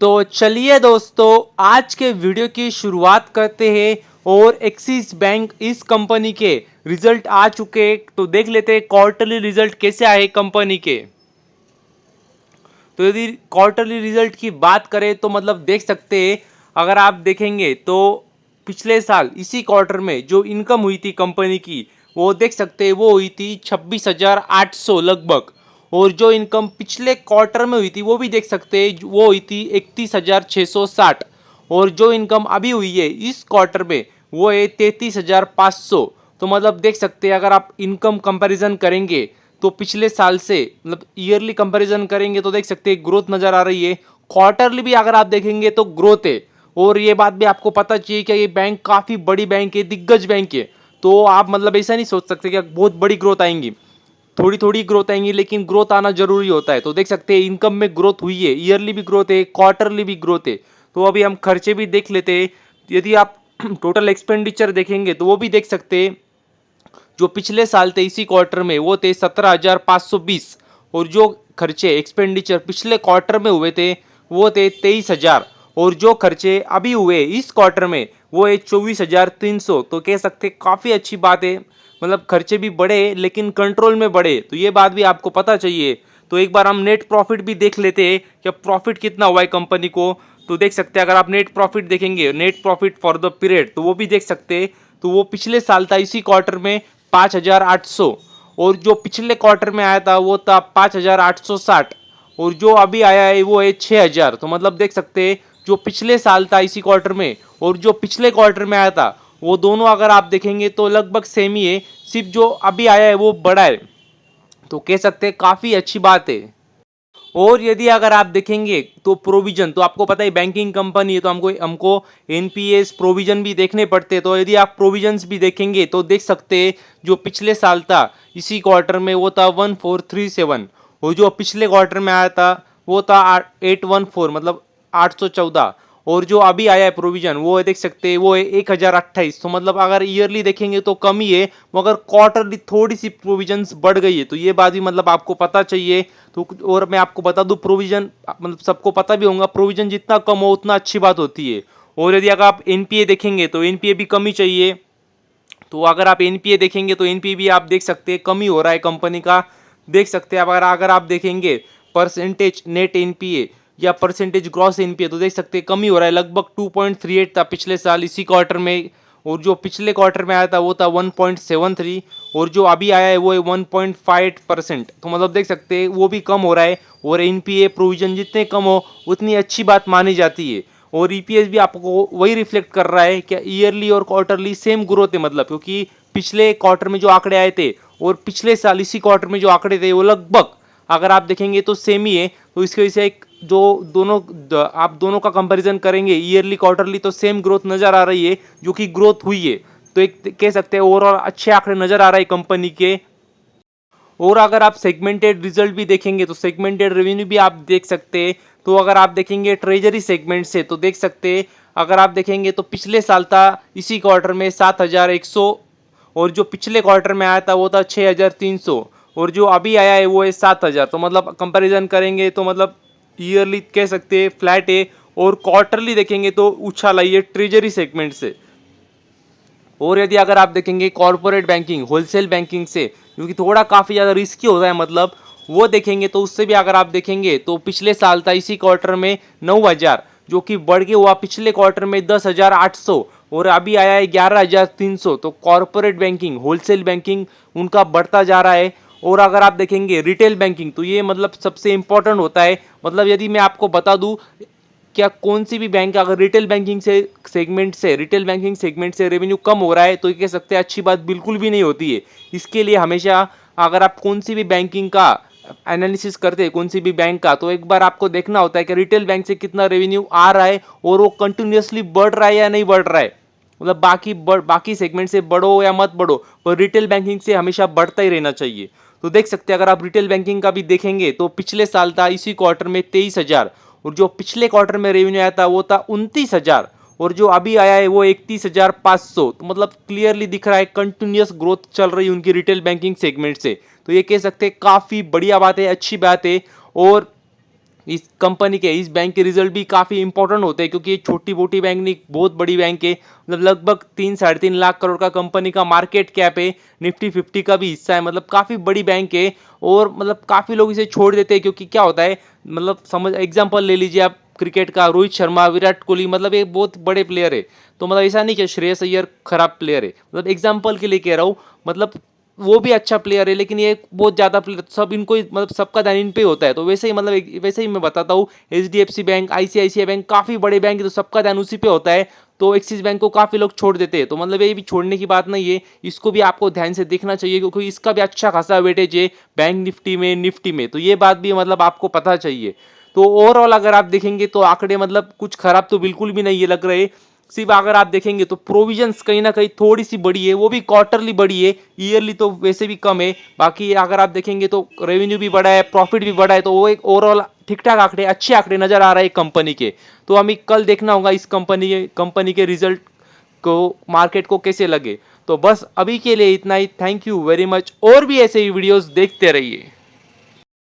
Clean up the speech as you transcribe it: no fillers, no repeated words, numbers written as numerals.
तो चलिए दोस्तों, आज के वीडियो की शुरुआत करते हैं। और एक्सिस बैंक इस कंपनी के रिजल्ट आ चुके हैं, तो देख लेते हैं क्वार्टरली रिजल्ट कैसे आए कंपनी के। तो यदि क्वार्टरली रिजल्ट की बात करें तो मतलब देख सकते हैं, अगर आप देखेंगे तो पिछले साल इसी क्वार्टर में जो इनकम हुई थी कंपनी की, वो देख सकते हैं वो हुई थी 26,800 लगभग। और जो इनकम पिछले क्वार्टर में हुई थी वो भी देख सकते हैं, वो हुई थी 31,660। और जो इनकम अभी हुई है इस क्वार्टर में वो है 33,500। तो मतलब देख सकते हैं, अगर आप इनकम कंपैरिजन करेंगे तो पिछले साल से मतलब ईयरली कंपैरिजन करेंगे तो देख सकते हैं ग्रोथ नजर आ रही है। क्वार्टरली भी अगर आप देखेंगे तो ग्रोथ है। और ये बात भी आपको पता चाहिए कि ये बैंक काफी बड़ी बैंक है, दिग्गज बैंक है। तो आप मतलब ऐसा नहीं सोच सकते कि बहुत बड़ी ग्रोथ आएंगी, थोड़ी थोड़ी ग्रोथ आएंगी, लेकिन ग्रोथ आना जरूरी होता है। तो देख सकते हैं इनकम में ग्रोथ हुई है, ईयरली भी ग्रोथ है, क्वार्टरली भी ग्रोथ है। तो अभी हम खर्चे भी देख लेते हैं। यदि आप टोटल एक्सपेंडिचर देखेंगे तो वो भी देख सकते हैं, जो पिछले साल थे इसी क्वार्टर में वो थे 17,520। और जो खर्चे एक्सपेंडिचर पिछले क्वार्टर में हुए थे वो थे 23,000। और जो खर्चे अभी हुए इस क्वार्टर में वो है 24,300। तो कह सकते काफ़ी अच्छी बात है, मतलब खर्चे भी बढ़े लेकिन कंट्रोल में बढ़े, तो ये बात भी आपको पता चाहिए। तो एक बार हम नेट प्रॉफिट भी देख लेते हैं कि प्रॉफिट कितना हुआ है कंपनी को। तो देख सकते हैं, अगर आप नेट प्रॉफिट देखेंगे, net profit for the period, तो वो भी देख सकते हैं। तो वो पिछले साल था इसी क्वार्टर में 5,800। और जो पिछले क्वार्टर में आया था वो था 5,860। और जो अभी आया है वो है 6,000। तो मतलब देख सकते हैं, जो पिछले साल था इसी क्वार्टर में और जो पिछले क्वार्टर में आया था वो दोनों अगर आप देखेंगे तो लगभग सेम ही है, सिर्फ जो अभी आया है वो बड़ा है। तो कह सकते हैं काफ़ी अच्छी बात है। और यदि अगर आप देखेंगे तो प्रोविजन, तो आपको पता है बैंकिंग कंपनी है तो हमको हमको एनपीएस प्रोविजन भी देखने पड़ते हैं। तो यदि आप प्रोविजंस भी देखेंगे तो देख सकते हैं, जो पिछले साल था इसी क्वार्टर में वो था 1437। और जो पिछले क्वार्टर में आया था वो था 814, मतलब 814। और जो अभी आया है प्रोविजन वो है देख सकते हैं वो है 1,028। तो मतलब अगर ईयरली देखेंगे तो कम ही है, मगर क्वार्टरली थोड़ी सी प्रोविजंस बढ़ गई है। तो ये बात भी मतलब आपको पता चाहिए। तो और मैं आपको बता दूं, प्रोविजन मतलब सबको पता भी होगा, प्रोविजन जितना कम हो उतना अच्छी बात होती है। और यदि अगर आप एनपीए देखेंगे तो एनपीए भी कम ही चाहिए। तो अगर आप एनपीए देखेंगे तो एनपीए भी आप देख सकते हैं कम ही हो रहा है कंपनी का। देख सकते हैं अगर आप देखेंगे परसेंटेज नेट एनपीए या परसेंटेज ग्रॉस एनपीए, तो देख सकते हैं कम ही हो रहा है, लगभग 2.38 था पिछले साल इसी क्वार्टर में। और जो पिछले क्वार्टर में आया था वो था 1.73। और जो अभी आया है वो है 1.58%। तो मतलब देख सकते हैं वो भी कम हो रहा है। और एनपीए प्रोविजन जितने कम हो उतनी अच्छी बात मानी जाती है। और ईपीएस भी आपको वही रिफ्लेक्ट कर रहा है कि ईयरली और क्वार्टरली सेम ग्रोथ है, मतलब क्योंकि पिछले क्वार्टर में जो आंकड़े आए थे और पिछले साल इसी क्वार्टर में जो आंकड़े थे वो लगभग अगर आप देखेंगे तो सेम ही है। तो इसकी वजह से एक जो दोनों आप दोनों का कंपैरिजन करेंगे ईयरली क्वार्टरली तो सेम ग्रोथ नजर आ रही है, जो कि ग्रोथ हुई है। तो एक कह सकते हैं ओवरऑल अच्छे आंकड़े नजर आ रहे हैं कंपनी के। और अगर आप सेगमेंटेड रिजल्ट भी देखेंगे तो सेगमेंटेड रेवेन्यू भी आप देख सकते हैं। तो अगर आप देखेंगे ट्रेजरी सेगमेंट से तो देख सकते हैं, अगर आप देखेंगे तो पिछले साल था इसी क्वार्टर में 7,100। और जो पिछले क्वार्टर में आया था वो था 6,300। और जो अभी आया है वो है 7,000। तो मतलब कंपैरिजन करेंगे तो मतलब ईयरली कह सकते हैं फ्लैट है, और क्वार्टरली देखेंगे तो उछाल आई है ट्रेजरी सेगमेंट से। और यदि अगर आप देखेंगे कॉर्पोरेट बैंकिंग होलसेल बैंकिंग से, क्योंकि थोड़ा काफ़ी ज़्यादा रिस्की होता है, मतलब वो देखेंगे तो उससे भी अगर आप देखेंगे तो पिछले साल था इसी क्वार्टर में 9,000, जो कि बढ़ के हुआ पिछले क्वार्टर में 10,800। और अभी आया है 11,300। तो कॉर्पोरेट बैंकिंग होलसेल बैंकिंग उनका बढ़ता जा रहा है। और अगर आप देखेंगे रिटेल बैंकिंग, तो ये मतलब सबसे इंपॉर्टेंट होता है। मतलब यदि मैं आपको बता दूं, क्या कौन सी भी बैंक अगर रिटेल बैंकिंग सेगमेंट से रेवेन्यू कम हो रहा है तो ये कह सकते हैं अच्छी बात बिल्कुल भी नहीं होती है। इसके लिए हमेशा अगर आप कौन सी भी बैंकिंग का एनालिसिस करते हैं, कौन सी भी बैंक का, तो एक बार आपको देखना होता है कि रिटेल बैंक से कितना रेवेन्यू आ रहा है और वो कंटिन्यूसली बढ़ रहा है या नहीं बढ़ रहा है। मतलब बाकी सेगमेंट से बढ़ो या मत बढ़ो, पर रिटेल बैंकिंग से हमेशा बढ़ता ही रहना चाहिए। तो देख सकते हैं अगर आप रिटेल बैंकिंग का भी देखेंगे तो पिछले साल था इसी क्वार्टर में 23,000। और जो पिछले क्वार्टर में रेवेन्यू आया था वो था 29,000। और जो अभी आया है वो 31,500। तो मतलब क्लियरली दिख रहा है कंटिन्यूअस ग्रोथ चल रही है उनकी रिटेल बैंकिंग सेगमेंट से। तो ये कह सकते हैं काफ़ी बढ़िया बात है, अच्छी बात है। और इस कंपनी के, इस बैंक के रिजल्ट भी काफ़ी इंपॉर्टेंट होते हैं, क्योंकि ये छोटी मोटी बैंक नहीं, बहुत बड़ी बैंक है। मतलब लगभग 3-3.5 लाख करोड़ का कंपनी का मार्केट कैप है, निफ्टी 50 का भी हिस्सा है, मतलब काफ़ी बड़ी बैंक है। और मतलब काफ़ी लोग इसे छोड़ देते हैं, क्योंकि क्या होता है, मतलब समझ एग्जाम्पल ले लीजिए आप क्रिकेट का, रोहित शर्मा, विराट कोहली, मतलब ये बहुत बड़े प्लेयर है। तो मतलब ऐसा नहीं कि श्रेयस अय्यर खराब प्लेयर है, मतलब एग्जाम्पल के लिए कह रहा हूँ। मतलब वो भी अच्छा प्लेयर है, लेकिन ये बहुत ज़्यादा प्लेयर, सब इनको मतलब सबका ध्यान इन पे होता है। तो वैसे ही मतलब वैसे ही मैं बताता हूँ, HDFC बैंक, ICICI बैंक, काफ़ी बड़े बैंक है, तो सबका ध्यान उसी पे होता है। तो एक्सिस बैंक को काफ़ी लोग छोड़ देते हैं। तो मतलब ये भी छोड़ने की बात नहीं है, इसको भी आपको ध्यान से देखना चाहिए, क्योंकि इसका भी अच्छा खासा वेटेज है बैंक निफ्टी में। तो ये बात भी मतलब आपको पता चाहिए। तो ओवरऑल अगर आप देखेंगे तो आंकड़े मतलब कुछ खराब तो बिल्कुल भी नहीं है लग रहे। सिर्फ अगर आप देखेंगे तो प्रोविजंस कहीं ना कहीं थोड़ी सी बड़ी है, वो भी क्वार्टरली बड़ी है, ईयरली तो वैसे भी कम है। बाकी अगर आप देखेंगे तो रेवेन्यू भी बढ़ा है, प्रॉफिट भी बढ़ा है, तो वो एक ओवरऑल ठीक ठाक आंकड़े, अच्छे आंकड़े नजर आ रहे हैं कंपनी के। तो हमें कल देखना होगा इस कंपनी के रिजल्ट को, मार्केट को कैसे लगे। तो बस अभी के लिए इतना ही। थैंक यू वेरी मच, और भी ऐसे ही वीडियोस देखते रहिए।